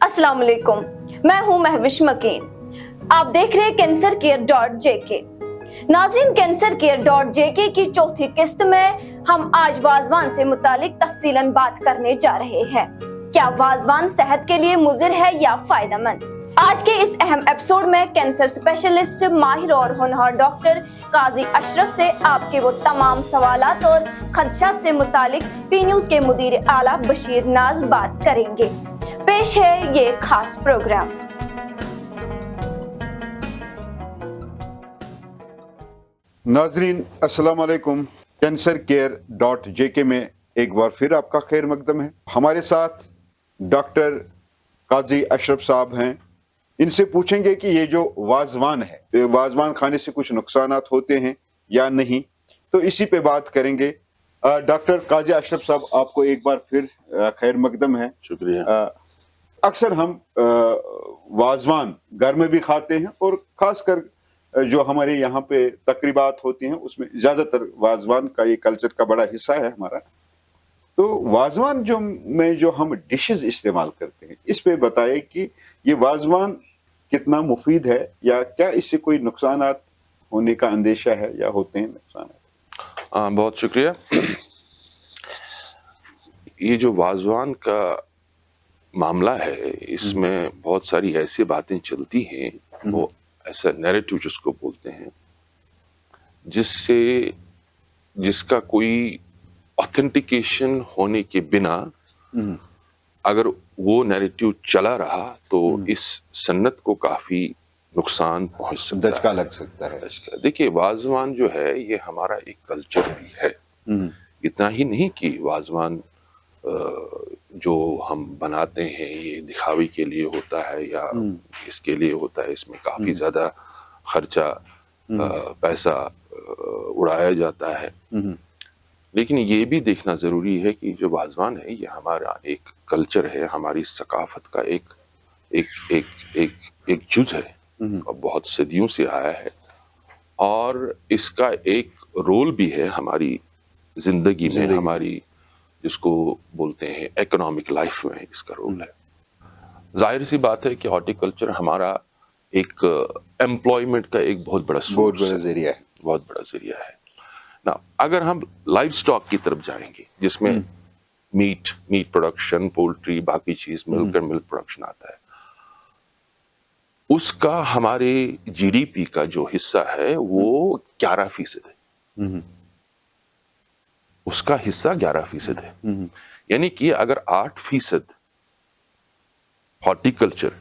अस्सलाम वालेकुम, मैं हूं महविश मकीन। आप देख रहे हैं cancercare.jk। नाज़रीन, cancercare.jk की चौथी किस्त में हम आज वाजवान से मुतालिक तफसीलन बात करने जा रहे हैं। क्या वाजवान सेहत के लिए मुज़िर है या फायदेमंद? आज के इस अहम एपिसोड में कैंसर स्पेशलिस्ट, माहिर और होनहार डॉक्टर काजी अशरफ से आपके वो तमाम सवालात और खदशात से मुतालिक पी न्यूज़ के मुदीर आला बशीर नाज बात करेंगे। पेश है ये खास प्रोग्राम। नाजरीन अस्सलाम वालेकुम। cancercare.jk में एक बार फिर आपका खैर मकदम है। हमारे साथ डॉक्टर काजी अशरफ साहब हैं। इनसे पूछेंगे कि ये जो वाजवान है, वाजवान खाने से कुछ नुकसानात होते हैं या नहीं, तो इसी पे बात करेंगे। डॉक्टर काजी अशरफ साहब, आपको एक बार फिर खैर मकदम है। शुक्रिया। अक्सर हम वाजवान घर में भी खाते हैं और खासकर जो हमारे यहाँ पे तकरीबात होती हैं उसमें ज़्यादातर वाजवान का ये कल्चर का बड़ा हिस्सा है हमारा। तो वाजवान जो हम डिशेस इस्तेमाल करते हैं, इस पे बताएं कि ये वाजवान कितना मुफीद है या क्या इससे कोई नुकसानात होने का अंदेशा है या होते हैं नुकसानात? बहुत शुक्रिया। ये जो वाजवान का मामला है, इसमें बहुत सारी ऐसी बातें चलती हैं, वो ऐसा नैरेटिव जिसको बोलते हैं, जिसका कोई ऑथेंटिकेशन होने के बिना अगर वो नैरेटिव चला रहा तो इस सन्नत को काफी नुकसान पहुंच सकता है, दचका लग सकता है। देखिए, वाजवान जो है ये हमारा एक कल्चर भी है। इतना ही नहीं कि वाजवान जो हम बनाते हैं ये दिखावे के लिए होता है या इसके लिए होता है, इसमें काफी ज्यादा खर्चा पैसा उड़ाया जाता है। लेकिन ये भी देखना जरूरी है कि जो वाजवान है ये हमारा एक कल्चर है, हमारी सकाफत का एक जुज है और बहुत सदियों से आया है, और इसका एक रोल भी है हमारी जिंदगी में, हमारी जिसको बोलते हैं इकोनॉमिक लाइफ में इसका रोल है। जाहिर सी बात है कि हॉर्टिकल्चर हमारा एक एम्प्लॉयमेंट का एक बहुत बड़ा जरिया है ना। अगर हम लाइव स्टॉक की तरफ जाएंगे, जिसमें मीट प्रोडक्शन, पोल्ट्री, बाकी चीज, मिल्क एंड मिल्क प्रोडक्शन आता है, उसका हमारे जीडीपी का जो हिस्सा है वो 11% है। उसका हिस्सा 11% है। यानी कि अगर 8% हॉर्टिकल्चर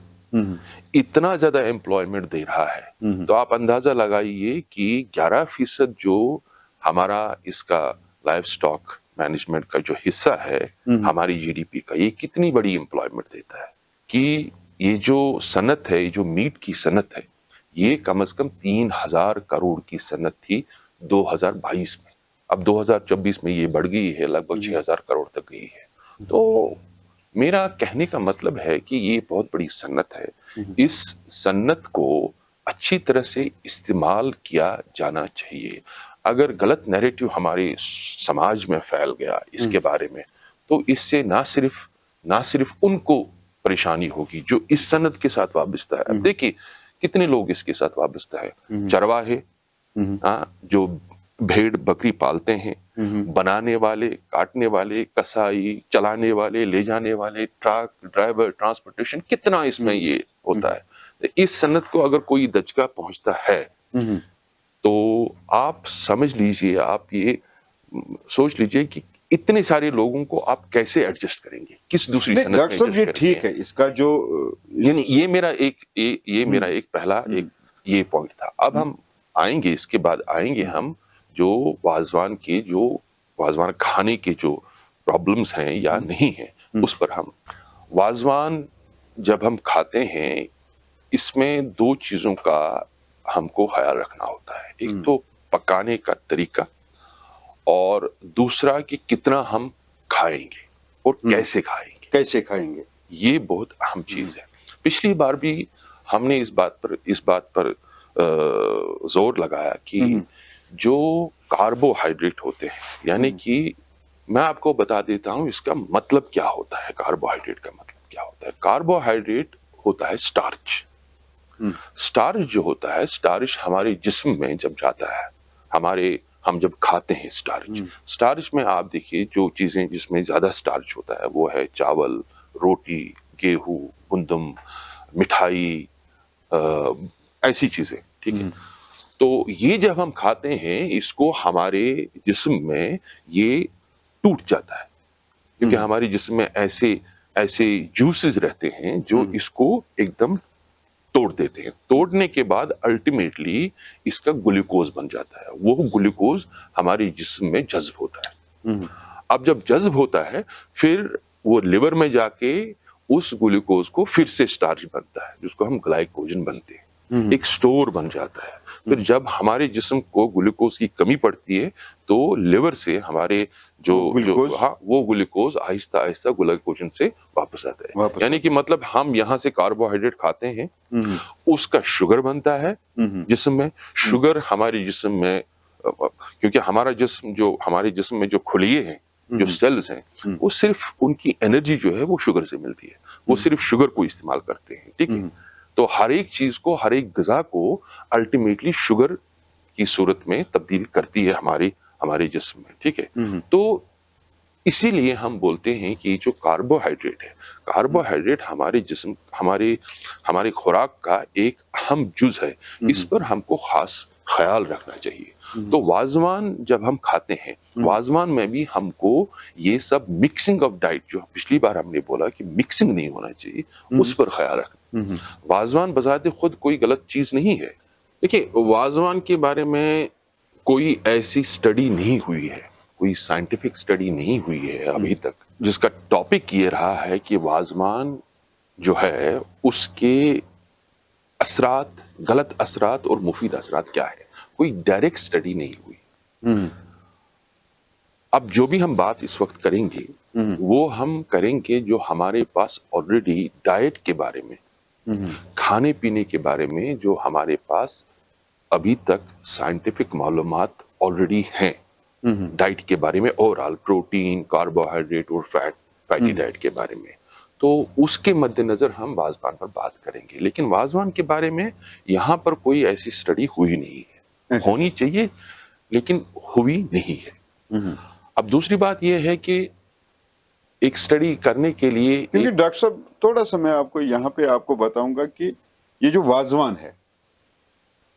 इतना ज्यादा एम्प्लॉयमेंट दे रहा है, तो आप अंदाजा लगाइए कि 11% जो हमारा इसका लाइव स्टॉक मैनेजमेंट का जो हिस्सा है हमारी जीडीपी का, ये कितनी बड़ी एम्प्लॉयमेंट देता है। कि ये जो सनत है, ये जो मीट की सनत है, ये कम से कम 3000 करोड़ की सनत थी 2022 में। अब 2024 में ये बढ़ गई है, लगभग 6000 करोड़ तक गई है। तो मेरा कहने का मतलब है कि ये बहुत बड़ी सन्नत है। इस सन्नत को अच्छी तरह से इस्तेमाल किया जाना चाहिए। अगर गलत नैरेटिव हमारे समाज में फैल गया इसके बारे में, तो इससे ना सिर्फ उनको परेशानी होगी जो इस सन्नत के साथ वाबस्ता है। अब देखिए कितने लोग इसके साथ वाबस्ता है। चरवाहे, जो भेड़ बकरी पालते हैं, बनाने वाले, काटने वाले, कसाई, चलाने वाले, ले जाने वाले, ट्रक ड्राइवर, ट्रांसपोर्टेशन, कितना इसमें ये होता है। इस सनत को अगर कोई दचका पहुंचता है तो आप समझ लीजिए, आप ये सोच लीजिए कि इतने सारे लोगों को आप कैसे एडजस्ट करेंगे, किस दूसरी सनत में डॉक्टर साहब ये ठीक है, इसका जो यानी ये मेरा एक पहला ये पॉइंट था। अब हम आएंगे, इसके बाद आएंगे हम जो वाजवान खाने के जो प्रॉब्लम्स हैं या नहीं है, उस पर हम वाजवान जब हम खाते हैं, इसमें दो चीजों का हमको ख्याल रखना होता है। एक तो पकाने का तरीका, और दूसरा कि कितना हम खाएंगे और कैसे खाएंगे। ये बहुत अहम चीज है। पिछली बार भी हमने इस बात पर जोर लगाया कि जो कार्बोहाइड्रेट होते हैं, यानी कि मैं आपको बता देता हूं इसका मतलब क्या होता है। कार्बोहाइड्रेट का मतलब क्या होता है। कार्बोहाइड्रेट होता है स्टार्च। स्टार्च जो होता है, स्टार्च हमारे जिस्म में जब जाता है, हम जब खाते हैं स्टार्च में आप देखिए जो चीजें जिसमें ज्यादा स्टार्च होता है वो है चावल, रोटी, गेहूं, गुंदम, मिठाई, ऐसी चीजें, ठीक है। तो ये जब हम खाते हैं इसको हमारे जिस्म में ये टूट जाता है, क्योंकि हमारे जिस्म में ऐसे जूसेस रहते हैं जो इसको एकदम तोड़ देते हैं। तोड़ने के बाद अल्टीमेटली इसका ग्लूकोज बन जाता है। वो ग्लूकोज हमारे जिस्म में जज्ब होता है। अब जब जज्ब होता है फिर वो लिवर में जाके उस ग्लूकोज को फिर से स्टार्च बनता है, जिसको हम ग्लाइकोजन बनते हैं, एक स्टोर बन जाता है। फिर जब हमारे जिस्म को ग्लूकोज की कमी पड़ती है तो लिवर से हमारे वो ग्लूकोज आहिस्ता आहिस्ता ग्लाइकोजन से वापस आता है। यानी कि मतलब हम यहाँ से कार्बोहाइड्रेट खाते हैं, उसका शुगर बनता है जिस्म में। शुगर हमारे जिस्म में, क्योंकि हमारे जिस्म में जो खुलिये हैं, जो सेल्स हैं, वो सिर्फ उनकी एनर्जी जो है वो शुगर से मिलती है। वो सिर्फ शुगर को इस्तेमाल करते हैं, ठीक है। तो हर एक चीज को, हर एक ग़िज़ा को अल्टीमेटली शुगर की सूरत में तब्दील करती है हमारे जिस्म में, ठीक है। तो इसीलिए हम बोलते हैं कि जो कार्बोहाइड्रेट है, कार्बोहाइड्रेट हमारे जिस्म, हमारे खुराक का एक अहम जुज है। इस पर हमको खास ख्याल रखना चाहिए। तो वाजवान जब हम खाते हैं, वाजवान में भी हमको ये सब मिक्सिंग ऑफ डाइट, जो पिछली बार हमने बोला कि मिक्सिंग नहीं होना चाहिए, उस पर ख्याल रखना। वाजवान बजाते खुद कोई गलत चीज नहीं है। देखिए, वाजवान के बारे में कोई ऐसी स्टडी नहीं हुई है, कोई साइंटिफिक स्टडी नहीं हुई है अभी तक, जिसका टॉपिक ये रहा है कि वाजवान जो है उसके असरात, गलत असरात और मुफीद असरात क्या है। कोई डायरेक्ट स्टडी नहीं हुई। अब जो भी हम बात इस वक्त करेंगे वो हम करेंगे जो हमारे पास ऑलरेडी डाइट के बारे में, खाने पीने के बारे में जो हमारे पास अभी तक साइंटिफिक मालूमात ऑलरेडी हैं डाइट के बारे में, ओवरऑल प्रोटीन, कार्बोहाइड्रेट और फैटी डाइट के बारे में। तो उसके मद्देनजर हम वाजवान पर बात करेंगे। लेकिन वाजवान के बारे में यहाँ पर कोई ऐसी स्टडी हुई नहीं है। होनी चाहिए लेकिन हुई नहीं है। अब दूसरी बात यह है कि एक स्टडी करने के लिए, क्योंकि डॉक्टर साहब थोड़ा सा मैं आपको यहाँ पे आपको बताऊंगा कि ये जो वाजवान है,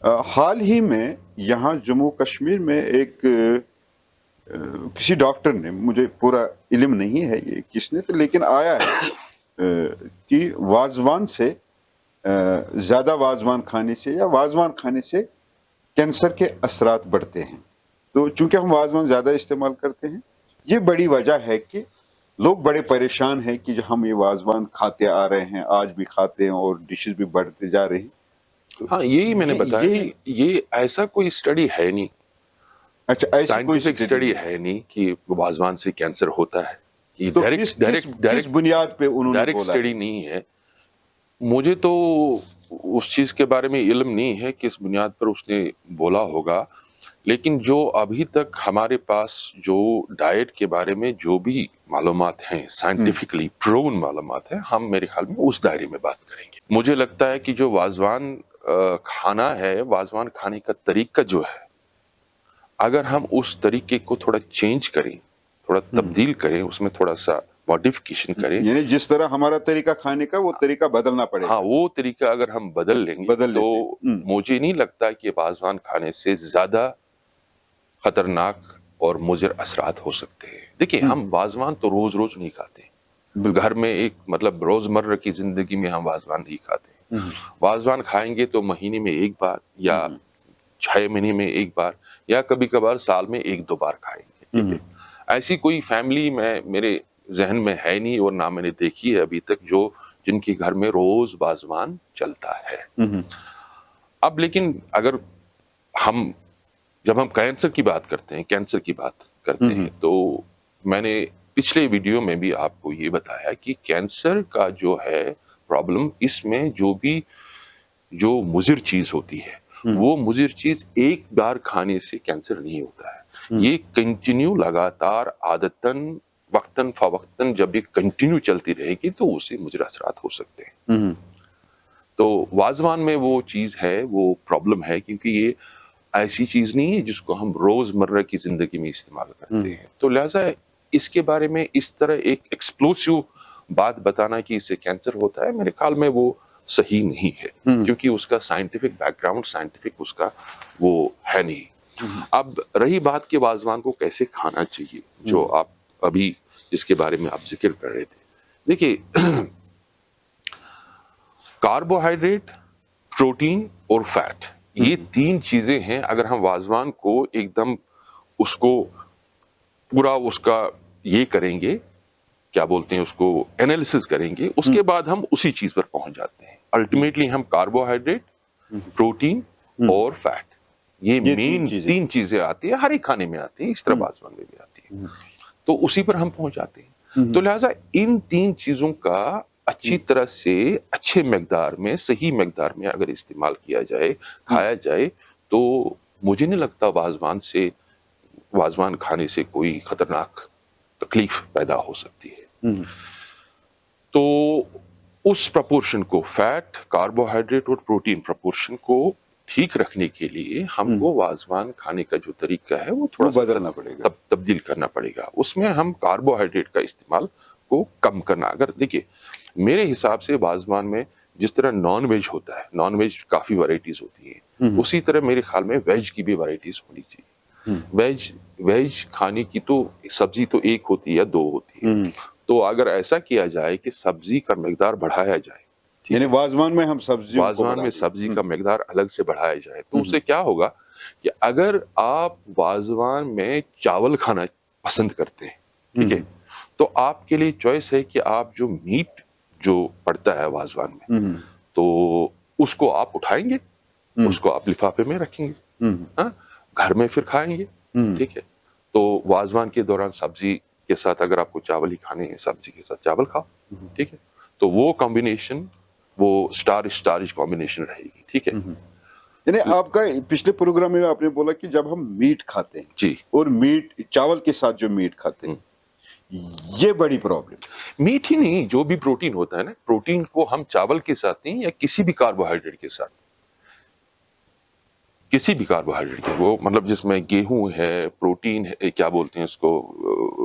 हाल ही में यहाँ जम्मू कश्मीर में एक किसी डॉक्टर ने, मुझे पूरा इल्म नहीं है ये किसने, तो लेकिन आया है कि वाजवान से ज़्यादा वाजवान खाने से या वाजवान खाने से कैंसर के असरात बढ़ते हैं। तो चूंकि हम वाजवान ज़्यादा इस्तेमाल करते हैं, ये बड़ी वजह है कि लोग बड़े परेशान हैं कि जो हम ये वाजवान खाते आ रहे हैं, आज भी खाते हैं और डिशेस भी बढ़ते जा रही हैं। हाँ, यही मैंने बताया, ये ऐसा कोई स्टडी है नहीं। अच्छा, ऐसी साइंटिफिक स्टडी है नहीं कि वाजवान से कैंसर होता है। ये तो किस बुनियाद पे उन्होंने डायरेक्ट स्टडी नहीं है। मुझे तो उस चीज के बारे में इल्म नहीं है किस बुनियाद पर उसने बोला होगा। लेकिन जो अभी तक हमारे पास जो डाइट के बारे में जो भी मालूमात हैं, साइंटिफिकली प्रूवन मालूमात हैं, हम मेरे ख्याल में उस दायरे में बात करेंगे। मुझे लगता है कि जो वाजवान खाना है, वाजवान खाने का तरीका जो है, अगर हम उस तरीके को थोड़ा चेंज करें, थोड़ा तब्दील करें, उसमें थोड़ा सा मॉडिफिकेशन करें, यानी जिस तरह हमारा तरीका खाने का वो तरीका बदलना पड़ेगा। हाँ, वो तरीका अगर हम बदल लेंगे तो मुझे नहीं लगता कि वाजवान खाने से ज्यादा खतरनाक और मुज़र असरात हो सकते हैं। देखिए, हम वाजवान तो रोज रोज नहीं खाते, घर में एक मतलब रोजमर्रा की जिंदगी में हम वाजवान नहीं खाते। वाजवान खाएंगे तो महीने में एक बार या 6 महीने में एक बार या कभी कभार साल में 1-2 बार खाएंगे, ठीक है। ऐसी कोई फैमिली मेरे जहन में है नहीं और ना मैंने देखी है अभी तक जिनके घर में रोज वाजवान चलता है। अब लेकिन अगर जब हम कैंसर की बात करते हैं, तो मैंने पिछले वीडियो में भी आपको ये बताया कि कैंसर का जो है प्रॉब्लम, इसमें जो मुज़िर चीज होती है, वो मुज़िर चीज एक बार खाने से कैंसर नहीं होता है। ये कंटिन्यू लगातार आदतन वक्तन फवक्तन जब ये कंटिन्यू चलती रहेगी तो उससे मुजर असरात हो सकते हैं। तो वाजवान में वो चीज़ है, वो प्रॉब्लम है, क्योंकि ये ऐसी चीज़ नहीं है जिसको हम रोज़मर्रा की ज़िंदगी में इस्तेमाल करते हैं। तो लिहाजा इसके बारे में इस तरह एक एक्सप्लोसिव बात बताना कि इससे कैंसर होता है, मेरे ख्याल में वो सही नहीं है, क्योंकि उसका साइंटिफिक बैकग्राउंड, साइंटिफिक उसका वो है नहीं। अब रही बात कि वाजवान को कैसे खाना चाहिए, जो आप अभी जिसके बारे में आप जिक्र कर रहे थे, देखिए कार्बोहाइड्रेट, प्रोटीन और फैट, ये तीन चीजें हैं। अगर हम वाजवान को एकदम उसको पूरा उसका ये करेंगे, क्या बोलते हैं उसको, एनालिसिस करेंगे, उसके बाद हम उसी चीज पर पहुंच जाते हैं। अल्टीमेटली हम कार्बोहाइड्रेट, प्रोटीन और फैट, ये मेन तीन चीजें आती है, हर एक खाने में आती है, इस तरह वाजवान में भी आती है, तो उसी पर हम पहुंच जाते हैं। तो लिहाजा इन तीन चीजों का अच्छी तरह से, अच्छे मकदार में, सही मकदार में अगर इस्तेमाल किया जाए, खाया जाए, तो मुझे नहीं लगता वाजवान खाने से कोई खतरनाक तकलीफ पैदा हो सकती है। तो उस प्रपोर्शन को, फैट, कार्बोहाइड्रेट और प्रोटीन प्रपोर्शन को ठीक रखने के लिए हमको वाजवान खाने का जो तरीका है वो थोड़ा बदलना पड़ेगा, तब्दील करना पड़ेगा। उसमें हम कार्बोहाइड्रेट का इस्तेमाल को कम करना, अगर देखिए मेरे हिसाब से वाजवान में जिस तरह नॉन वेज होता है, नॉन वेज काफी वैरायटीज होती है, उसी तरह मेरे ख्याल में वेज की भी वैरायटीज होनी चाहिए। वेज खाने की तो सब्जी तो एक होती है या दो होती है, तो अगर ऐसा किया जाए कि सब्जी का मिकदार बढ़ाया जाए, यानी वाजवान में हम वाजवान में सब्जी का मिकदार अलग से बढ़ाया जाए, तो उससे क्या होगा कि अगर आप वाजवान में चावल खाना पसंद करते हैं, ठीक है, तो आपके लिए चॉइस है कि आप जो मीट जो पड़ता है वाजवान में, तो उसको आप उठाएंगे, उसको आप लिफाफे में रखेंगे, हाँ, घर में फिर खाएंगे, ठीक है। तो वाजवान के दौरान सब्जी के साथ अगर आपको चावल ही खाने हैं, सब्जी के साथ चावल खाओ, ठीक है, तो वो कॉम्बिनेशन, वो स्टारिश कॉम्बिनेशन रहेगी, ठीक है। यानी आपका पिछले प्रोग्राम में आपने बोला कि जब हम मीट खाते हैं जी, और मीट चावल के साथ जो मीट खाते हैं, ये बड़ी प्रॉब्लम। मीट ही नहीं, जो भी प्रोटीन होता है ना, प्रोटीन को हम चावल के साथ नहीं या किसी भी कार्बोहाइड्रेट के साथ, किसी भी कार्बोहाइड्रेट के, वो मतलब जिसमें गेहूं है, प्रोटीन है, क्या बोलते हैं उसको,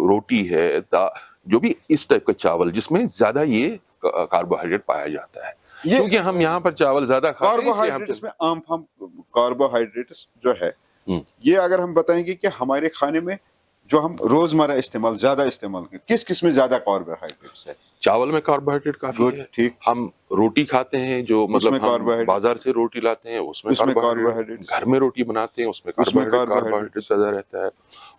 रोटी है, जो भी इस टाइप का चावल जिसमें ज्यादा ये कार्बोहाइड्रेट पाया जाता है, क्योंकि हम यहाँ पर चावल ज्यादा खाते हैं। कार्बोहाइड्रेट्स में आम हम कार्बोहाइड्रेट्स जो है, ये अगर हम बताएंगे कि हमारे खाने में जो हम रोजमर्रा ज्यादा इस्तेमाल करते, किस किस में ज्यादा कार्बोहाइड्रेट्स है? चावल में कार्बोहाइड्रेट काफी है, ठीक। हम रोटी खाते हैं, जो मतलब हम बाजार से रोटी लाते हैं, उसमें कार्बोहाइड्रेट, घर में रोटी बनाते हैं उसमें कार्बोहाइड्रेट ज्यादा रहता है।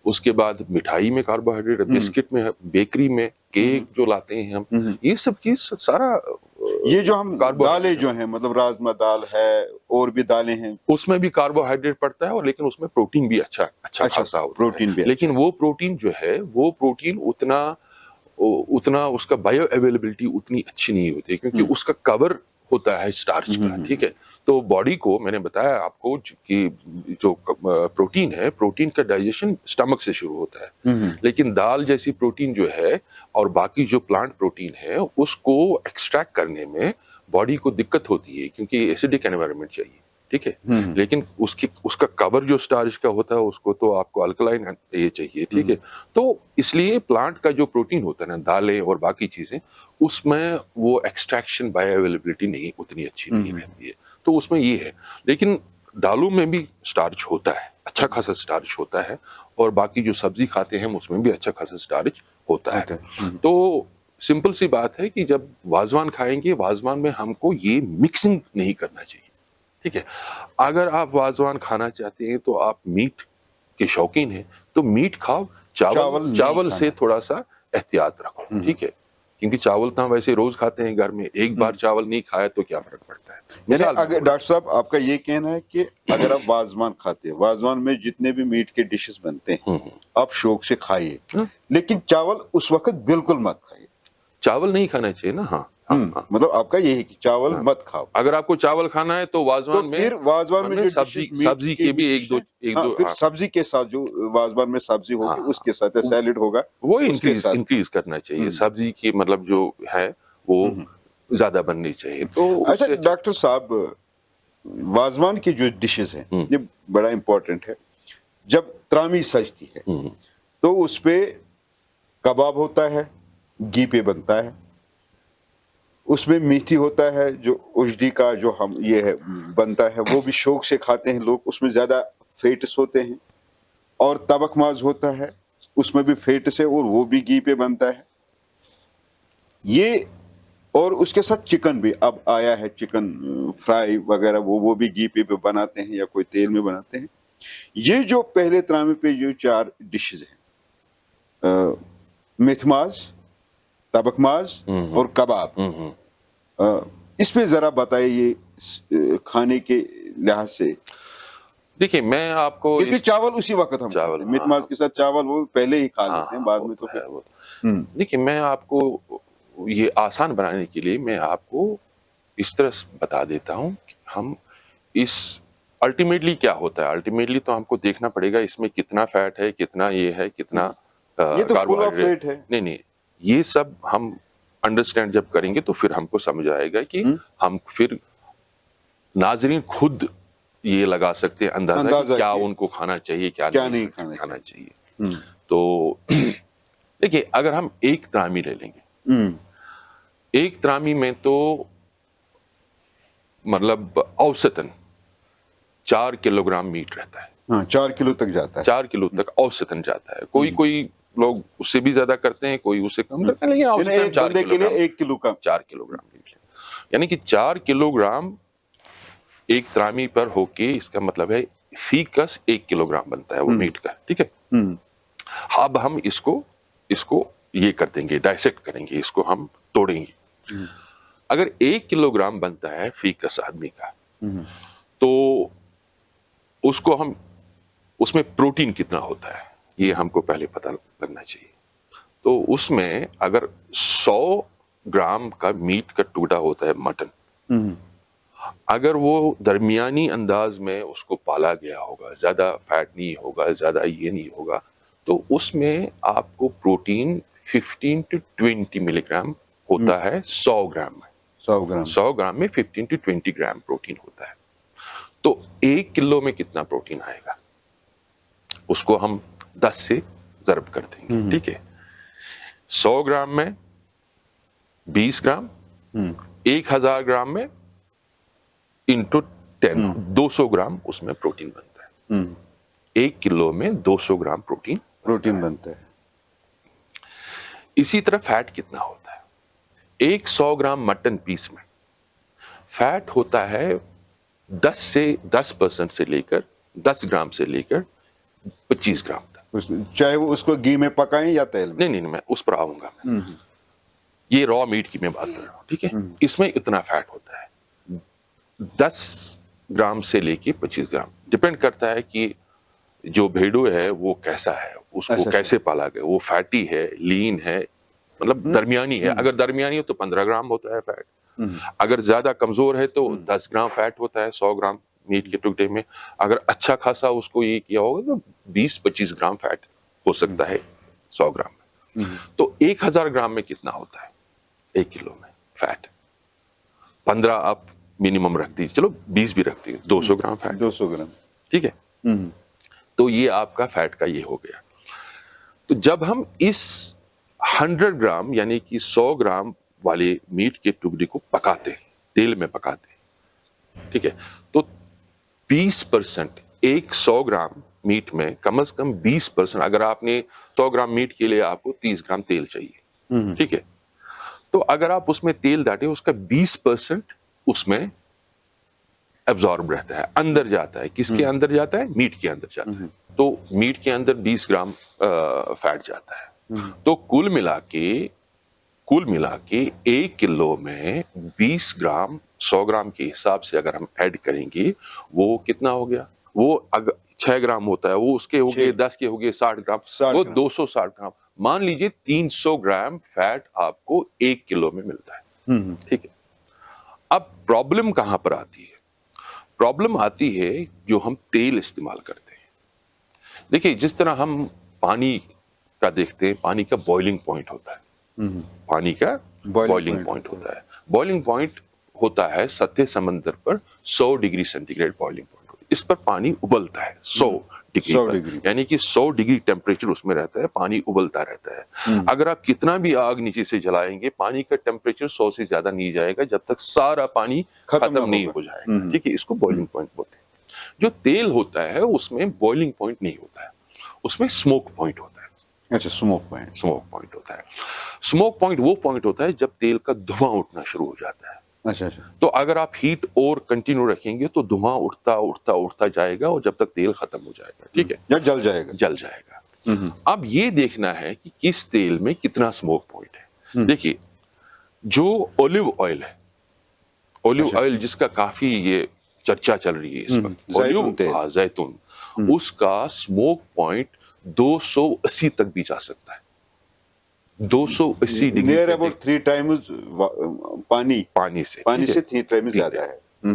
उसके बाद मिठाई में कार्बोहाइड्रेट, बिस्किट में, बेकरी में, केक जो लाते हैं हम, ये सब चीज सारा, ये जो हम दालें जो हैं, मतलब राजमा दाल है और भी दालें हैं, उसमें भी कार्बोहाइड्रेट पड़ता है, और लेकिन उसमें प्रोटीन भी अच्छा खासा होता प्रोटीन भी, लेकिन वो प्रोटीन जो है, वो प्रोटीन उतना उसका बायो अवेलेबिलिटी उतनी अच्छी नहीं होती, क्योंकि उसका कवर होता है स्टार्च का, ठीक है। तो बॉडी को, मैंने बताया आपको कि जो प्रोटीन है, प्रोटीन का डाइजेशन स्टमक से शुरू होता है, लेकिन दाल जैसी प्रोटीन जो है और बाकी जो प्लांट प्रोटीन है, उसको एक्सट्रैक्ट करने में बॉडी को दिक्कत होती है, क्योंकि एसिडिक एनवायरनमेंट चाहिए, ठीक है। लेकिन उसका कवर जो स्टार्च का होता है, उसको तो आपको अल्कलाइन ये चाहिए, ठीक है। तो इसलिए प्लांट का जो प्रोटीन होता है ना, दालें और बाकी चीजें, उसमें वो एक्सट्रैक्शन बायो अवेलेबिलिटी नहीं उतनी अच्छी नहीं रहती है, तो उसमें ये है। लेकिन दालों में भी स्टार्च होता है, अच्छा खासा स्टार्च होता है, और बाकी जो सब्जी खाते हैं हम, उसमें भी अच्छा खासा स्टार्च होता है। तो सिंपल सी बात है कि जब वाजवान खाएंगे, वाजवान में हमको ये मिक्सिंग नहीं करना चाहिए, ठीक है। अगर आप वाजवान खाना चाहते हैं, तो आप मीट के शौकीन हैं, तो मीट खाओ, चावल से थोड़ा सा एहतियात रखो, ठीक है, क्योंकि चावल तो हम वैसे रोज खाते हैं घर में, एक बार चावल नहीं खाया तो क्या फर्क पड़ता है। अगर डॉक्टर साहब आपका ये कहना है कि अगर आप वाजवान खाते हैं, वाजवान में जितने भी मीट के डिशेस बनते हैं आप शौक से खाइए, लेकिन चावल उस वक्त बिल्कुल मत खाइए। चावल नहीं खाना चाहिए ना, हाँ, مطلب آپ کا یہی کہ چاول مت کھاؤ. اگر آپ کو چاول کھانا ہے تو تو واضوان میں پھر واضوان میں جو سبزی کے بھی ایک دو پھر سبزی کے ساتھ جو واضوان میں سبزی ہوگی اس کے ساتھ سیلڈ ہوگا وہ انکریز کرنا چاہیے. سبزی کی مطلب جو ہے وہ زیادہ بننی چاہیے. تو اچھا ڈاکٹر صاحب، واضوان کی جو ڈشز ہیں یہ بڑا امپورٹنٹ ہے. جب ترامی سجتی ہے تو اس پہ کباب ہوتا ہے، گھی پہ بنتا ہے، اس میں میٹھی ہوتا ہے جو اجڑی کا جو ہم یہ ہے بنتا ہے، وہ بھی شوق سے کھاتے ہیں لوگ. اس میں زیادہ فیٹس ہوتے ہیں. اور تبخ ماز ہوتا ہے، اس میں بھی فیٹس ہے اور وہ بھی گھی پہ بنتا ہے. یہ اور اس کے ساتھ چکن بھی اب آیا ہے، چکن فرائی وغیرہ وہ بھی گھی پہ بناتے ہیں یا کوئی تیل میں بناتے ہیں. یہ جو پہلے ترامی پہ جو 4 ڈشز ہیں، میتھ ماز، تبخ ماز اور کباب، اس پہ ذرا بتائیے کھانے کے لحاظ سے. دیکھیے میں آپ کو کیونکہ چاول اسی وقت ہم کھاتے ہیں، میتھ ماز کے ساتھ چاول وہ پہلے ہی کھا لیتے ہیں، بعد میں تو دیکھیے میں آپ کو یہ آسان بنانے کے لیے میں آپ کو اس طرح بتا دیتا ہوں کہ ہم اس الٹیمیٹلی کیا ہوتا ہے. الٹیمیٹلی تو ہم کو دیکھنا پڑے گا اس میں کتنا فیٹ ہے، کتنا یہ ہے، کتنا کاربوہائیڈریٹ ہے. نہیں یہ سب ہم انڈرسٹینڈ جب کریں گے تو پھر ہم کو سمجھ آئے گا کہ ہم پھر ناظرین خود یہ لگا سکتے ہیں اندازہ کہ کیا ان کو کھانا چاہیے، کیا نہیں کھانا چاہیے. تو دیکھیے اگر ہم ایک ترامی لے لیں گے، ایک ترامی میں تو مطلب اوسطاً 4 کلو گرام میٹ رہتا ہے. 4 کلو تک جاتا ہے. 4 کلو تک اوسطاً جاتا ہے. کوئی لوگ اس سے بھی زیادہ کرتے ہیں، کوئی اس سے کم کرتے ہیں، لیکن اوسطاً 4 کلو گرام 1 کلو کا 4 کلو گرام میٹ، یعنی کہ 4 کلو گرام ایک ترامی پر ہو کے اس کا مطلب ہے فی کس 1 کلو گرام بنتا ہے وہ میٹ کا. ٹھیک ہے. اب ہم اس کو یہ کر دیں گے، ڈائسیکٹ کریں گے، اس کو ہم توڑیں گے. اگر 1 کلو گرام بنتا ہے فی کس آدمی کا تو اس کو ہم اس میں پروٹین کتنا ہوتا ہے یہ ہم کو پہلے پتہ لگنا چاہیے. تو اس میں اگر 100 گرام کا میٹ کا ٹکڑا ہوتا ہے مٹن، اگر وہ درمیانی انداز میں اس کو پالا گیا ہوگا، زیادہ فیٹ نہیں ہوگا، زیادہ یہ نہیں ہوگا، تو اس میں آپ کو پروٹین 15 to 20 ملی گرام ہوتا ہے 100 گرام میں. 100 گرام میں 15 to 20 گرام پروٹین ہوتا ہے. تو 1 کلو میں کتنا پروٹین آئے گا اس کو ہم 10 سے ضرب کر دیں گے. ٹھیک ہے. 100 گرام میں 20 گرام، 1000 گرام میں انٹو 10 200 گرام اس میں پروٹین بنتا ہے. 1 کلو میں 200 گرام پروٹین بنتا ہے. اسی طرح فیٹ کتنا ہوتا ہے؟ 100 گرام مٹن پیس میں فیٹ ہوتا ہے 10% سے لے کر 10 گرام سے لے کر 25 گرام تک. چاہے وہ اس کو گھی میں پکائیں یا تیل میں. نہیں میں اس پر آؤں گا. یہ را میٹ کی میں بات کر رہا ہوں. ٹھیک ہے. اس میں اتنا فیٹ ہوتا ہے 10 گرام سے لے کے 25 گرام. ڈپینڈ کرتا ہے کہ جو بھیڑو ہے وہ کیسا ہے، اس کو کیسے پالا گیا، وہ فیٹی ہے، لین ہے، مطلب درمیانی ہے. اگر درمیانی ہو تو 15 گرام ہوتا ہے فیٹ. اگر زیادہ کمزور ہے تو 10 گرام فیٹ ہوتا ہے 100 گرام میٹ کے ٹکڑے میں. اگر اچھا خاصا اس کو یہ کیا ہوگا تو 20-25 گرام فیٹ ہو سکتا ہے 100 گرام میں. تو 1000 گرام میں کتنا ہوتا ہے 1 کلو میں فیٹ؟ 15 آپ منیمم رکھ دیجیے، چلو 20 بھی رکھ دیجیے، 200 گرام فیٹ. 200 گرام. ٹھیک ہے. تو یہ آپ کا فیٹ کا یہ ہو گیا. تو جب ہم اس 100 گرام یعنی کہ 100 گرام والے میٹ کے ٹکڑے کو پکاتے ہیں، تیل میں پکاتے ہیں، ٹھیک ہے، تو 20% 100 گرام میٹ میں کم از کم 20%، اگر آپ نے 100 گرام میٹ کے لیے آپ کو 30 گرام تیل چاہیے، ٹھیک ہے، تو اگر آپ اس میں تیل ڈالیں اس کا 20% اس میں ایبزارب رہتا ہے، اندر جاتا ہے. کس کے اندر جاتا ہے؟ میٹ کے اندر جاتا ہے. تو میٹ کے اندر 20 گرام فیٹ جاتا ہے. تو کل ملا کے 1 کلو میں 20 گرام 100 گرام کے حساب سے اگر ہم ایڈ کریں گے وہ کتنا ہو گیا؟ وہ 6 گرام ہوتا ہے، وہ اس کے ہو گئے 10 کے ہو گئے 60 گرام، وہ 260 گرام. مان لیجئے 300 گرام فیٹ آپ کو 1 کلو میں ملتا ہے. ٹھیک ہے. اب پرابلم کہاں پر آتی ہے؟ پرابلم آتی ہے جو ہم تیل استعمال کرتے ہیں. دیکھیے جس طرح ہم پانی کا دیکھتے ہیں، پانی کا بوائلنگ پوائنٹ ہوتا ہے. پانی کا بوائلنگ پوائنٹ ہوتا ہے. بوائلنگ پوائنٹ ہوتا ہے سطح سمندر پر 100 degree centigrade boiling point. اس پر پانی ابلتا ہے 100 ڈگری پر، یعنی کہ 100 ڈگری ٹیمپریچر اس میں رہتا ہے، پانی ابلتا رہتا ہے. اگر آپ کتنا بھی آگ نیچے سے جلائیں گے، پانی کا ٹیمپریچر 100 سے زیادہ نہیں جائے گا جب تک سارا پانی ختم نہیں ہو جائے گا. ٹھیک ہے، اس کو بوائلنگ پوائنٹ بولتے ہیں. جو تیل ہوتا ہے اس میں بوائلنگ پوائنٹ نہیں ہوتا ہے، اس میں اسموک پوائنٹ ہوتا ہے. اچھا، اسموک پوائنٹ. اسموک پوائنٹ ہوتا ہے. اسموک پوائنٹ وہ پوائنٹ ہوتا ہے جب تیل کا دھواں اٹھنا شروع ہو جاتا ہے. اچھا. تو اگر آپ ہیٹ اور کنٹینیو رکھیں گے تو دھواں اٹھتا جائے گا اور جب تک تیل ختم ہو جائے گا. ٹھیک ہے، یا جل جائے گا. اب یہ دیکھنا ہے کہ کس تیل میں کتنا اسموک پوائنٹ ہے. دیکھیے جو اولیو آئل ہے، اولیو آئل جس کا کافی یہ چرچا چل رہی ہے اس وقت، زیتون، اس کا اسموک پوائنٹ 280 تک بھی جا سکتا ہے. 280 ڈگری، نیئر اباؤٹ 3 ٹائمز پانی سے 3 ٹائمز زیادہ ہے.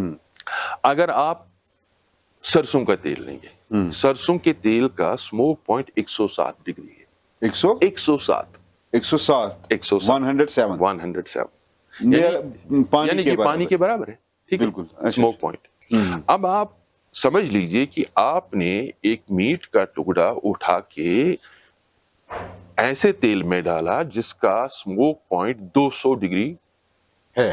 اگر آپ سرسوں کا تیل لیں گے، سرسوں کے تیل کا اسموک پوائنٹ 107 ڈگری ہے. 107 یعنی کہ پانی کے برابر ہے. ٹھیک ہے، اسموک پوائنٹ. اب آپ سمجھ لیجئے کہ آپ نے ایک میٹ کا ٹکڑا اٹھا کے ایسے تیل میں ڈالا جس کا smoke point 200 degree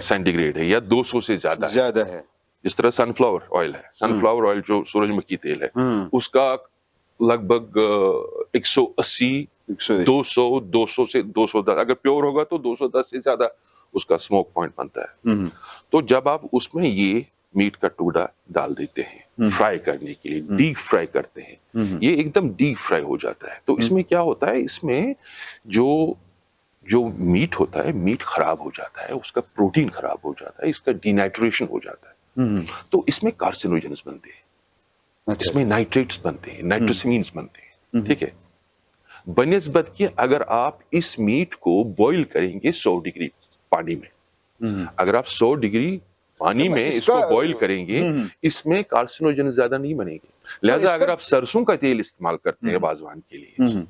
centigrade ہے یا 200 سے زیادہ ہے. جس طرح سن فلاور آئل ہے، سن فلاور آئل جو سورج مکھی تیل ہے، اس کا لگ بھگ 180 200 سے 210، اگر پیور ہوگا تو 210 سے زیادہ اس کا اسموک پوائنٹ بنتا ہے. تو جب آپ اس میں یہ میٹ کا ٹکڑا ڈال دیتے ہیں فرائی کرنے کے لیے، ڈیپ فرائی کرتے ہیں، یہ ایک دم ڈیپ فرائی ہو جاتا ہے. تو اس میں کیا ہوتا ہے، اس میں جو میٹ ہوتا ہے، میٹ خراب ہو جاتا ہے، اس کا پروٹین خراب ہو جاتا ہے، اس کا ڈی نائٹریشن ہو جاتا ہے. تو اس میں کارسینوجنز بنتے ہیں، اس میں نائٹریٹس بنتے ہیں، نائٹروسمینز بنتے ہیں. ٹھیک ہے، بنسبت کہ اگر آپ اس میٹ کو بوائل کریں گے 100 ڈگری پانی میں، اگر آپ 100 ڈگری پانی میں اس کو بوائل کریں گے، اس میں کارسینوجن زیادہ نہیں بنے گے. لہذا اگر آپ سرسوں کا تیل استعمال کرتے ہیں واضوان کے لیے،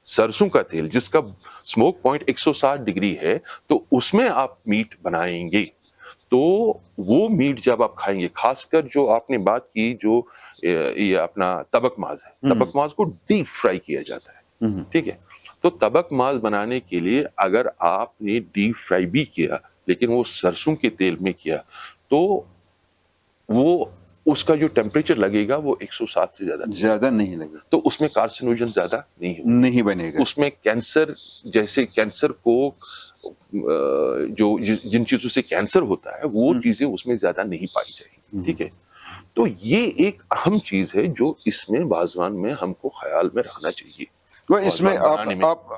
سرسوں کا تیل جس کا اسموک پوائنٹ 160 ڈگری ہے، تو اس میں آپ میٹ بنائیں گے تو وہ میٹ جب آپ کھائیں گے، خاص کر جو آپ نے بات کی جو یہ اپنا تبک ماز ہے، تبک ماز کو ڈیپ فرائی کیا جاتا ہے. ٹھیک ہے، تو تبک ماز بنانے کے لیے اگر آپ نے ڈیپ فرائی بھی کیا لیکن وہ سرسوں کے تیل میں کیا تو وہ اس کا جو ٹیمپریچر لگے گا وہ 107 سے زیادہ نہیں لگے، تو اس میں کارسینوجن زیادہ نہیں بنے گا. اس میں کینسر جیسے کینسر کو جو جن چیزوں سے کینسر ہوتا ہے وہ چیزیں اس میں زیادہ نہیں پائی جائیں گی. ٹھیک ہے، تو یہ ایک اہم چیز ہے جو اس میں واضوان میں ہم کو خیال میں رکھنا چاہیے. تو اس میں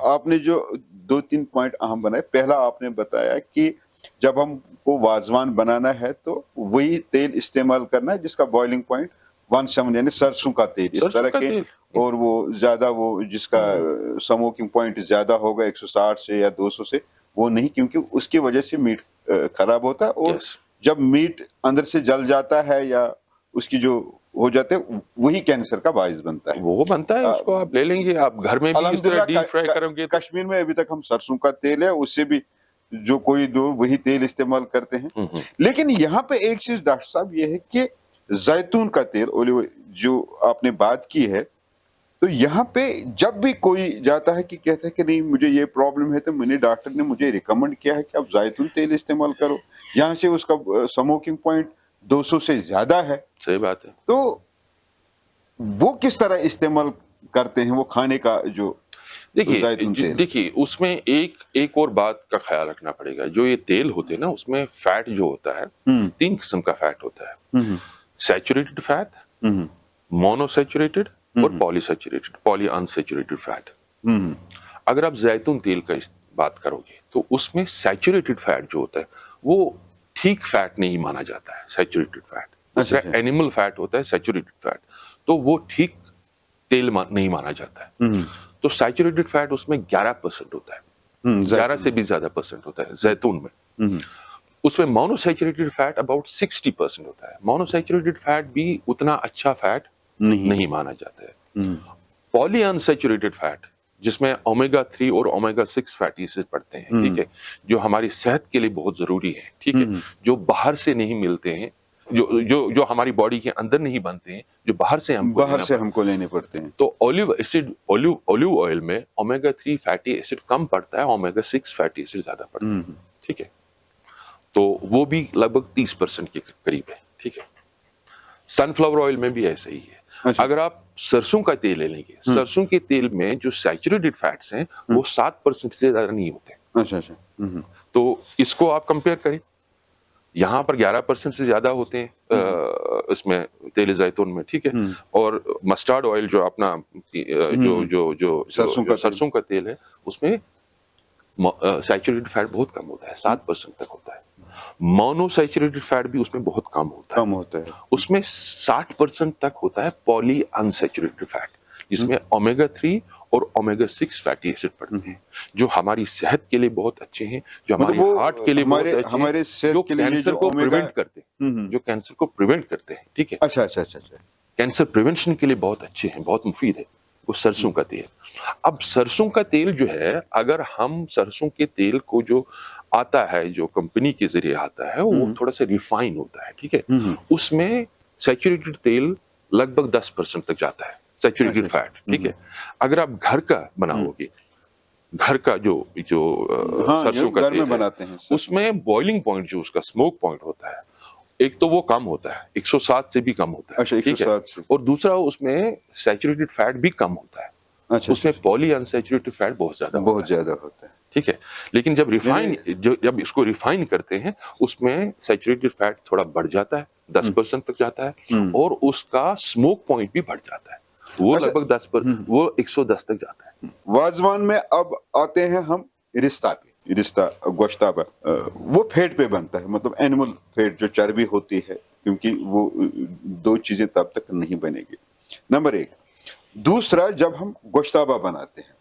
آپ نے جو 2-3 پوائنٹ اہم بنائے. پہلا آپ نے بتایا کہ جب ہم کو واضوان بنانا ہے تو وہی تیل استعمال کرنا ہے جس کا بوائلنگ پوائنٹ 17، یعنی سرسوں کا تیل اس طرح کے، اور وہ زیادہ وہ جس کا سموکنگ پوائنٹ زیادہ ہوگا 160 سے یا 200 سے، وہ نہیں، کیونکہ اس کی وجہ سے میٹ خراب ہوتا ہے. اور جب میٹ اندر سے جل جاتا ہے یا اس کی جو ہو جاتے ہیں وہی کینسر کا باعث بنتا ہے. وہ بنتا ہے، اس کو آپ لے لیں گے، آپ گھر میں بھی اس طرح ڈیپ فرائی کریں گے. کشمیر میں ابھی تک ہم سرسوں کا تیل ہے، اس سے بھی جو کوئی دور وہی تیل استعمال کرتے ہیں. لیکن یہاں پہ ایک چیز ڈاکٹر صاحب یہ ہے کہ زیتون کا تیل اولیو جو آپ نے بات کی ہے، تو یہاں پہ جب بھی کوئی جاتا ہے کہ کہتا ہے کہ نہیں مجھے یہ پرابلم ہے، تو میں نے ڈاکٹر نے مجھے ریکمنڈ کیا ہے کہ آپ زیتون تیل استعمال کرو، یہاں سے اس کا سموکنگ پوائنٹ 200 سے زیادہ ہے. صحیح بات ہے. تو وہ کس طرح استعمال کرتے ہیں وہ کھانے کا جو دیکھیے اس میں ایک اور بات کا خیال رکھنا پڑے گا. جو یہ تیل ہوتے ہیں نا، اس میں فیٹ جو ہوتا ہے 3 قسم کا فیٹ ہوتا ہے. سیچوریٹڈ فیٹ، مونو سیچوریٹڈ اور پالی سیچوریٹڈ، پالی انسیچوریٹڈ فیٹ. اگر آپ زیتون تیل کا بات کرو گے تو اس میں سیچوریٹڈ فیٹ جو ہوتا ہے وہ ٹھیک فیٹ نہیں مانا جاتا ہے. سیچوریٹڈ فیٹ جس طرح اینیمل فیٹ ہوتا ہے، سیچوریٹڈ فیٹ تو وہ ٹھیک تیل نہیں مانا جاتا ہے. تو سیچوریٹڈ فیٹ اس میں 11% ہوتا ہے، 11 سے بھی زیادہ پرسنٹ ہوتا ہے زیتون میں. उसमें मोनोसैचुरेटेड फैट अबाउट 60% होता है। मोनोसैचुरेटेड फैट भी उतना अच्छा फैट नहीं माना जाता है। पॉली अनसैचुरेटेड फैट जिसमें ओमेगा 3 और ओमेगा 6 फैटी एसिड पड़ते हैं, ठीक है, जो हमारी सेहत के लिए बहुत जरूरी है, ठीक है, जो बाहर से नहीं मिलते हैं, जो हमारी बॉडी के अंदर नहीं बनते हैं, जो बाहर से हमको लेने पड़ते हैं। तो ऑलिव ऑयल में ओमेगा 3 फैटी एसिड कम पड़ता है, ओमेगा 6 फैटी एसिड ज्यादा पड़ता है, ठीक है, तो वो भी लगभग 30% के करीब है, ठीक है। सनफ्लावर ऑयल में भी ऐसा ही है। अच्छा। अगर आप सरसों का तेल ले लेंगे, सरसों के तेल में जो सैचुरेटेड फैट्स हैं वो 7% से ज्यादा नहीं होते। अच्छा। तो इसको आप कंपेयर करें, यहाँ पर 11% से ज्यादा होते हैं इसमें तेल जैतून में, ठीक है, और मस्टर्ड ऑयल जो अपना जो सरसों का तेल है उसमें सैचुरेटेड फैट बहुत कम होता है, 7% तक होता है। मोनोसैचुरेटेड फैट भी उसमें बहुत कम होता है, उसमें 60% तक होता है पॉली अनसैचुरेटेड फैट, जिसमें ओमेगा 3 और ओमेगा 6 फैटी एसिड पड़ते हैं, जो हमारी सेहत के लिए बहुत अच्छे हैं, जो हमारे हार्ट के लिए बहुत अच्छे हैं, हमारे सेहत के लिए कैंसर को प्रिवेंट करते हैं, जो कैंसर को प्रिवेंट करते हैं, ठीक है। अच्छा। कैंसर प्रिवेंशन के लिए बहुत अच्छे हैं, बहुत मुफीद है वो सरसों का तेल। अब सरसों का तेल जो है, अगर हम सरसों के तेल को जो आता है, जो कंपनी के जरिए आता है, वो थोड़ा सा रिफाइन होता है, ठीक है, उसमें सैचुरेटेड तेल लगभग 10% तक जाता है, सैचुरेटेड फैट, ठीक है। अगर आप घर का बनाओगे, घर का जो सरसों का तेल बनाते हैं, उसमें बॉइलिंग पॉइंट जो उसका स्मोक पॉइंट होता है, एक तो वो कम होता है, 107 से भी कम होता है, ठीक है, और दूसरा उसमें सैचुरेटेड फैट भी कम होता है, उसमें पॉली अनसैचुरेटेड फैट बहुत ज्यादा होता है, ठीक है। लेकिन जब इसको रिफाइन करते हैं, उसमें सैचुरेटेड फैट थोड़ा बढ़ जाता है, 10% तक जाता है, और उसका स्मोक पॉइंट भी बढ़ जाता है, वो लगभग 10%, वो 110 तक जाता है। वाजवान में अब आते हैं हम रिश्ता गोश्ताबा, वो फैट पे बनता है, मतलब एनिमल फैट जो चर्बी होती है, क्योंकि वो दो चीजें तब तक नहीं बनेगी, नंबर 1। दूसरा, जब हम गोश्ताबा बनाते हैं,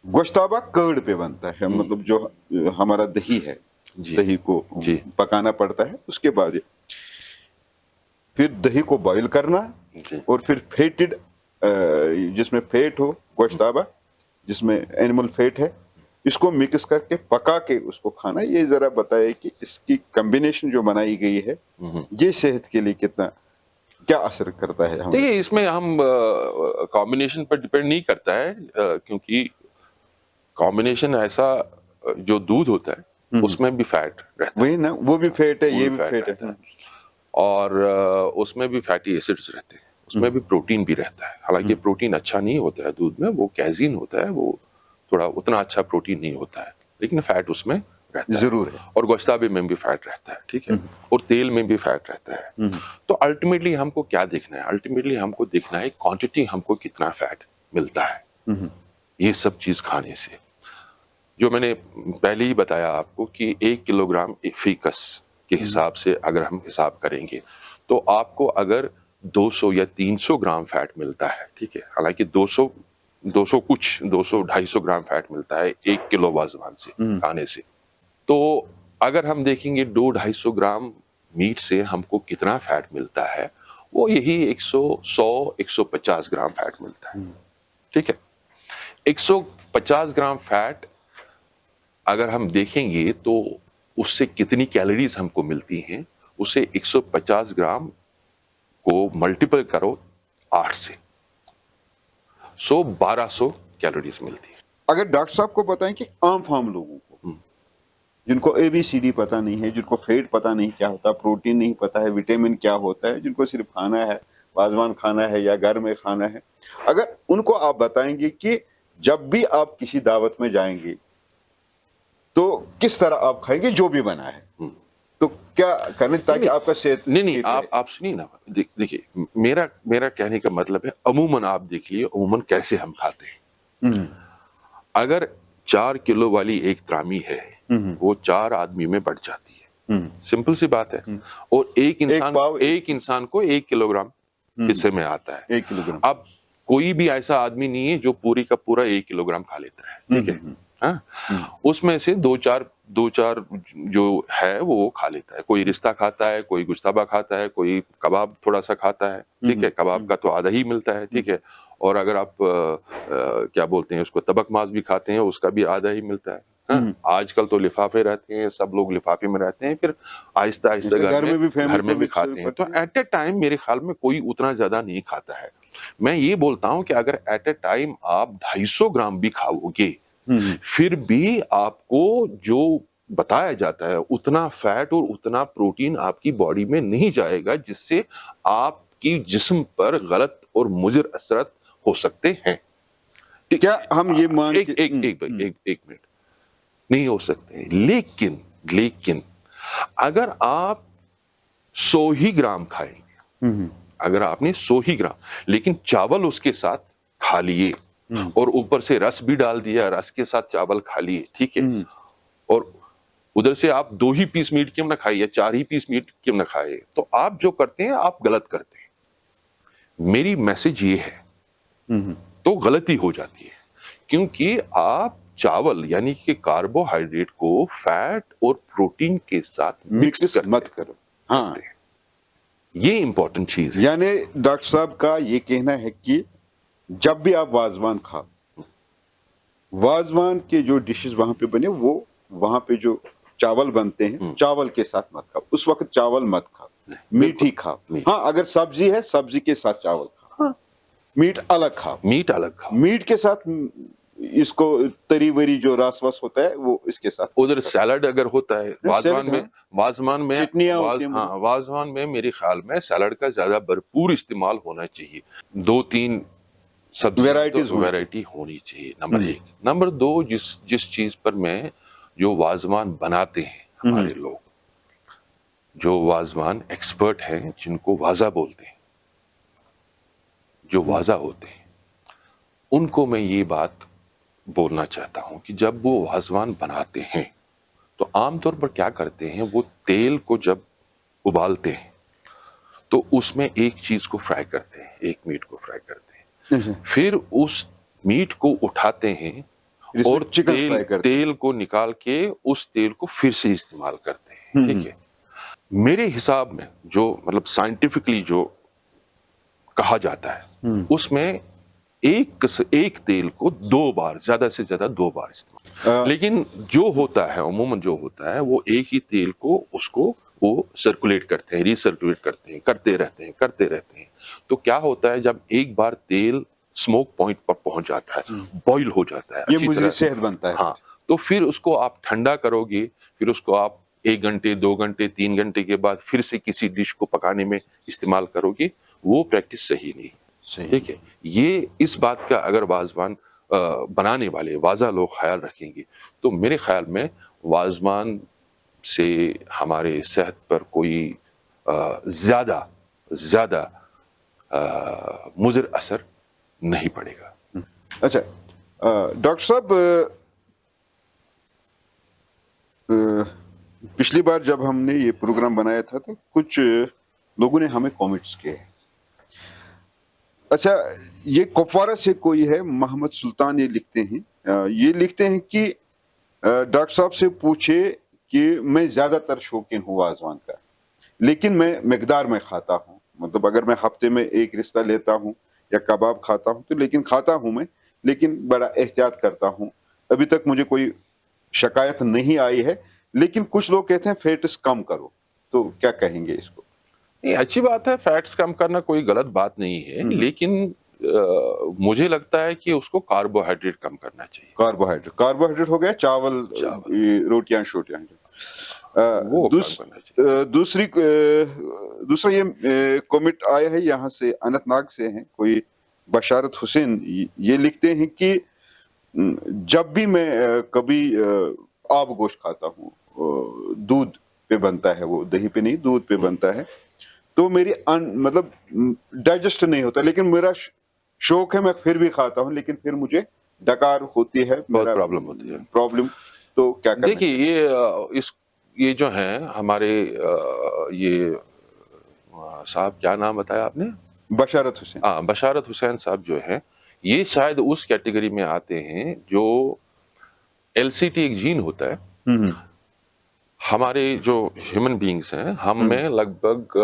गोश्ताबा कर्ड पे बनता है, मतलब जो हमारा दही है, दही को पकाना पड़ता है, उसके बाद फिर दही को बॉईल करना, और फिर फेटेड जिसमें फैट हो, गोश्ताबा जिसमें एनिमल फैट है, इसको मिक्स करके पका के उसको खाना। ये जरा बताइए कि इसकी कॉम्बिनेशन जो बनाई गई है, ये सेहत के लिए क्या असर करता है? देखिए, इसमें हम कॉम्बिनेशन पर डिपेंड नहीं करता है, क्योंकि कॉम्बिनेशन ऐसा, जो दूध होता है उसमें भी फैट रहता है, वही ना, वो भी फैट है, ये भी फैट है, और उसमें भी फैटी एसिड्स रहते हैं, उसमें भी प्रोटीन भी रहता है। हालांकि प्रोटीन अच्छा नहीं होता है दूध में, वो कैजीन होता है, वो थोड़ा उतना अच्छा प्रोटीन नहीं होता है, लेकिन फैट उसमें रहता जरूर है। और गोश्ताबे में भी फैट रहता है, ठीक है, और तेल में भी फैट रहता है। तो अल्टीमेटली हमको क्या देखना है? अल्टीमेटली हमको देखना है क्वांटिटी, हमको कितना फैट मिलता है ये सब चीज खाने से। जो मैंने पहले ही बताया आपको कि 1 किलोग्राम फीकस के हिसाब से अगर हम हिसाब करेंगे, तो आपको अगर 200 या 300 ग्राम फैट मिलता है, ठीक है, हालांकि 200-250 ग्राम फैट मिलता है 1 किलो वाजवान से खाने से। तो अगर हम देखेंगे 200-250 ग्राम मीट से हमको कितना फैट मिलता है, वो यही 100-150 ग्राम फैट मिलता है, ठीक है। 150 ग्राम फैट अगर हम देखेंगे तो उससे कितनी कैलोरीज हमको मिलती हैं, उसे 150 ग्राम को मल्टीपल करो 8 से, 1200 कैलोरीज मिलती है। अगर डॉक्टर साहब को बताएं कि आम फार्म लोगों को, जिनको ABCD पता नहीं है, जिनको फैट पता नहीं क्या होता, प्रोटीन नहीं पता है, विटामिन क्या होता है, जिनको सिर्फ खाना है, वाजवान खाना है या घर में खाना है, अगर उनको आप बताएंगे कि जब भी आप किसी दावत में जाएंगे तो किस तरह आप खाएंगे जो भी बना है, तो क्या करने ताकि आपका सेहत नहीं आप सुनिए ना, देखिए मेरा कहने का मतलब है, अमूमन आप देख लिए अमूमन कैसे हम खाते हैं। अगर 4 किलो वाली एक त्रामी है, वो 4 आदमी में बढ़ जाती है, सिंपल सी बात है, और एक इंसान को 1 किलोग्राम हिस्से में आता है, 1 किलोग्राम। अब कोई भी ऐसा आदमी नहीं है जो पूरी का पूरा 1 किलोग्राम खा लेता है, ठीक है, हाँ? उसमें से 2-4 دو چار جو ہے وہ کھا لیتا ہے. کوئی رستہ کھاتا ہے, کوئی گشتابہ کھاتا ہے, کوئی کباب تھوڑا سا کھاتا ہے, ٹھیک ہے, کباب کا تو آدھا ہی ملتا ہے, ٹھیک ہے, اور اگر آپ کیا بولتے ہیں اس کو تبک ماز بھی کھاتے ہیں اس کا بھی آدھا ہی ملتا ہے. آج کل تو لفافے رہتے ہیں, سب لوگ لفافے میں رہتے ہیں, پھر آہستہ آہستہ گھر میں بھی کھاتے ہیں. تو ایٹ اے ٹائم میرے خیال میں کوئی اتنا زیادہ نہیں کھاتا ہے. میں یہ بولتا ہوں کہ اگر ایٹ اے ٹائم آپ 250 گرام بھی کھاؤ گے پھر بھی آپ کو جو بتایا جاتا ہے اتنا فیٹ اور اتنا پروٹین آپ کی باڈی میں نہیں جائے گا جس سے آپ کی جسم پر غلط اور مضر اثرات ہو سکتے ہیں. کیا ہم یہ مان ایک منٹ نہیں ہو سکتے, لیکن اگر آپ 100 ہی گرام کھائیں گے, اگر آپ نے 100 ہی گرام لیکن چاول اس کے ساتھ کھا لیے اور اوپر سے رس بھی ڈال دیا, رس کے ساتھ چاول کھا لیے, ٹھیک ہے, اور ادھر سے آپ 2 ہی پیس میٹ کیوں نہ کھائے یا 4 ہی پیس میٹ کیوں نہ کھائے, تو آپ جو کرتے ہیں آپ غلط کرتے ہیں. میری میسج یہ ہے تو غلطی ہو جاتی ہے کیونکہ آپ چاول یعنی کہ کاربوہائیڈریٹ کو فیٹ اور پروٹین کے ساتھ مکس مت کرو. ہاں, یہ امپورٹنٹ چیز ہے. یعنی ڈاکٹر صاحب کا یہ کہنا ہے کہ جب بھی آپ واضوان کھاؤ, واضوان کے جو ڈشز وہاں پہ بنے وہ وہاں پہ جو چاول بنتے ہیں چاول کے ساتھ مت کھاؤ, اس وقت چاول مت کھاؤ, میٹ ہی کھاؤ. ہاں, اگر سبزی ہے سبزی کے ساتھ چاول کھاؤ, میٹ الگ کھاؤ. میٹ کے ساتھ اس کو تری وری جو راس واس ہوتا ہے وہ اس کے ساتھ. ادھر سیلڈ اگر ہوتا ہے واضوان میں میرے خیال میں سیلڈ کا زیادہ بھرپور استعمال ہونا چاہیے. 2-3 ویرائٹی ہونی چاہیے, نمبر 1. نمبر 2, جس چیز پر میں جو واضوان بناتے ہیں ہمارے لوگ, جو واضوان ایکسپرٹ ہیں جن کو واضح بولتے ہیں, جو واضح ہوتے ہیں, ان کو میں یہ بات بولنا چاہتا ہوں کہ جب وہ واضوان بناتے ہیں تو عام طور پر کیا کرتے ہیں, وہ تیل کو جب ابالتے ہیں تو اس میں ایک چیز کو فرائی کرتے ہیں, ایک میٹ کو فرائی کرتے ہیں, پھر اس میٹ کو اٹھاتے ہیں اور تیل کو نکال کے اس تیل کو پھر سے استعمال کرتے ہیں. ٹھیک ہے, میرے حساب میں جو مطلب سائنٹیفکلی جو کہا جاتا ہے اس میں ایک تیل کو 2 بار, زیادہ سے زیادہ 2 بار استعمال. لیکن جو ہوتا ہے عموماً جو ہوتا ہے وہ ایک ہی تیل کو اس کو وہ سرکولیٹ کرتے ہیں, ریسرکولیٹ کرتے ہیں, کرتے رہتے ہیں. تو کیا ہوتا ہے جب ایک بار تیل سموک پوائنٹ پر پہنچ جاتا ہے, بوائل ہو جاتا ہے, یہ مزید صحت بنتا ہے. ہاں, تو پھر اس کو آپ ٹھنڈا کرو گے, پھر اس کو آپ 1 گھنٹے 2 گھنٹے 3 گھنٹے کے بعد پھر سے کسی ڈش کو پکانے میں استعمال کرو گے, وہ پریکٹس صحیح نہیں. ٹھیک ہے, یہ اس بات کا اگر واضوان بنانے والے واضح لوگ خیال رکھیں گے تو میرے خیال میں واضوان سے ہمارے صحت پر کوئی زیادہ مضر اثر نہیں پڑے گا. اچھا ڈاکٹر صاحب, پچھلی بار جب ہم نے یہ پروگرام بنایا تھا تو کچھ لوگوں نے ہمیں کامنٹس کیے. اچھا, یہ کپوارہ سے کوئی ہے محمد سلطان, یہ لکھتے ہیں کہ ڈاکٹر صاحب سے پوچھے کہ میں زیادہ تر شوقین ہوں واضوان کا, لیکن میں مقدار میں کھاتا ہوں. مطلب اگر میں ہفتے میں 1 رستہ لیتا ہوں یا کباب کھاتا ہوں تو لیکن کھاتا ہوں میں, لیکن بڑا احتیاط کرتا ہوں. ابھی تک مجھے کوئی شکایت نہیں آئی ہے, لیکن کچھ لوگ کہتے ہیں فیٹس کم کرو, تو کیا کہیں گے اس کو؟ نہیں, اچھی بات ہے, فیٹس کم کرنا کوئی غلط بات نہیں ہے, لیکن مجھے لگتا ہے کہ اس کو کاربوہائیڈریٹ کم کرنا چاہیے. کاربوہائیڈریٹ ہو گیا چاول, روٹیاں شوٹیاں. دوسرا یہ کمنٹ آیا ہے یہاں سے, اننت ناگ سے ہیں کوئی بشارت حسین, یہ لکھتے ہیں کہ جب بھی میں کبھی آب گوشت کھاتا ہوں, دودھ پہ بنتا ہے, وہ دہی پہ نہیں دودھ پہ بنتا ہے, تو میری مطلب ڈائجسٹ نہیں ہوتا, لیکن میرا شوق ہے, میں پھر بھی کھاتا ہوں, لیکن پھر مجھے ڈکار ہوتی ہے, پرابلم ہوتی ہے. تو کیا کرنا؟ دیکھیے, یہ جو ہیں ہمارے یہ صاحب, کیا نام بتایا آپ نے؟ بشارت حسین. ہاں, بشارت حسین صاحب جو ہیں یہ شاید اس کیٹیگری میں آتے ہیں جو LCT ایک جین ہوتا ہے, हमारे जो ह्यूमन बींग्स हैं हम में लगभग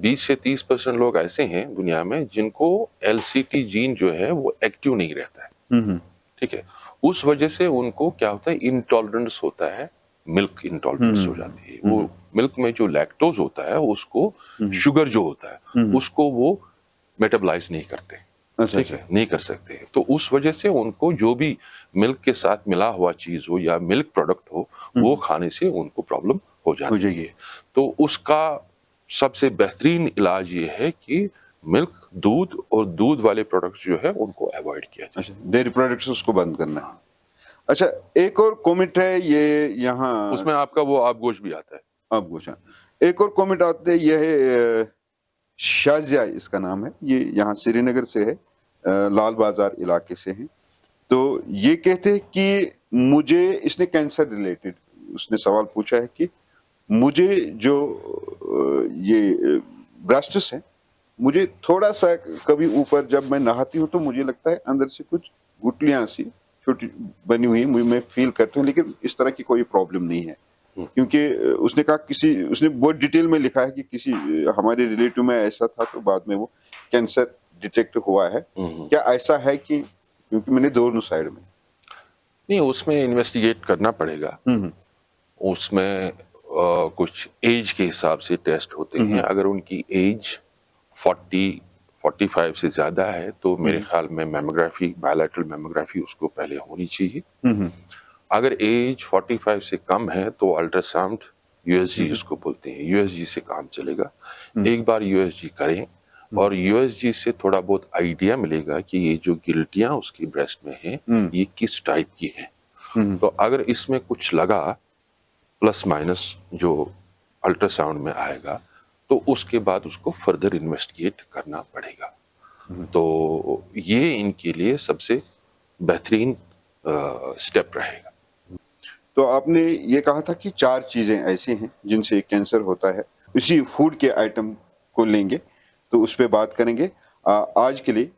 20 से 30% लोग ऐसे हैं दुनिया में जिनको LCT जीन जो है वो एक्टिव नहीं रहता है, ठीक है। उस वजह से उनको क्या होता है, इंटॉलरेंस होता है, मिल्क इंटॉलरेंस हो जाती है। वो मिल्क में जो लैक्टोज होता है उसको, शुगर जो होता है उसको वो मेटाबलाइज नहीं करते, अच्छा, ठीक है, नहीं कर सकते। तो उस वजह से उनको जो भी मिल्क के साथ मिला हुआ चीज हो या मिल्क प्रोडक्ट हो वो खाने से उनको प्रॉब्लम हो जाती है। तो उसका सबसे बेहतरीन इलाज ये है कि मिल्क, दूध और दूध वाले प्रोडक्ट्स जो है उनको अवॉइड किया जाए। अच्छा, डेयरी प्रोडक्ट्स उसको बंद करना है। अच्छा, एक और कमेंट है ये यहाँ, उसमें आपका वो आप गोश्त भी आता है। आप गोश्त, एक और कमेंट आते हैं, ये है शाजिया इसका नाम है, ये यहाँ श्रीनगर से है, लाल बाजार इलाके से है। तो ये कहते हैं कि मुझे, इसने कैंसर रिलेटेड उसने सवाल पूछा है कि मुझे जो ये ब्रेस्ट्स है, मुझे थोड़ा सा कभी ऊपर जब मैं नहाती हूँ तो मुझे लगता है अंदर से कुछ गुठलियां सी छोटी बनी हुई मैं फील करता हूँ, लेकिन इस तरह की कोई प्रॉब्लम नहीं है। क्योंकि उसने कहा उसने बहुत डिटेल में लिखा है कि किसी हमारे रिलेटिव में ऐसा था तो बाद में वो कैंसर डिटेक्ट हुआ है। क्या ऐसा है कि, क्योंकि मैंने दोनों साइड में नहीं, उसमें इन्वेस्टिगेट करना पड़ेगा। उसमें कुछ एज के हिसाब से टेस्ट होते हैं। अगर उनकी एज 40-45 से ज्यादा है तो मेरे ख्याल में मैमोग्राफी, बायलैटरल मैमोग्राफी उसको पहले होनी चाहिए। अगर एज 45 से कम है तो अल्ट्रासाउंड, USG उसको बोलते हैं, USG से काम चलेगा। एक बार USG करें और USG से थोड़ा बहुत आइडिया मिलेगा कि ये जो गिल्टियां उसकी ब्रेस्ट में हैं ये किस टाइप की हैं। तो अगर इसमें कुछ लगा प्लस माइनस जो अल्ट्रासाउंड में आएगा तो उसके बाद उसको फर्दर इन्वेस्टिगेट करना पड़ेगा। तो ये इनके लिए सबसे बेहतरीन स्टेप रहेगा। तो आपने ये कहा था कि 4 चीजें ऐसी हैं जिनसे कैंसर होता है, इसी फूड के आइटम को लेंगे तो उस पर बात करेंगे। आज के लिए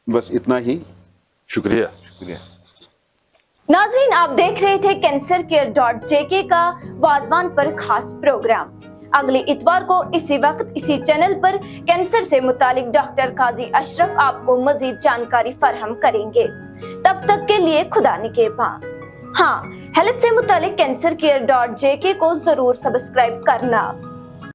बस इतना ही, शुक्रिया। नाजरीन, आप देख रहे थे cancercare.jk का वाजवान पर खास प्रोग्राम। अगले इतवार को इसी वक्त इसी चैनल पर कैंसर से मुतालिक डॉक्टर काजी अशरफ आपको मजीद जानकारी फराहम करेंगे। तब तक के लिए खुदा निगहबान। हाँ, हेल्थ से मुतालिक cancercare.jk को जरूर सब्सक्राइब करना।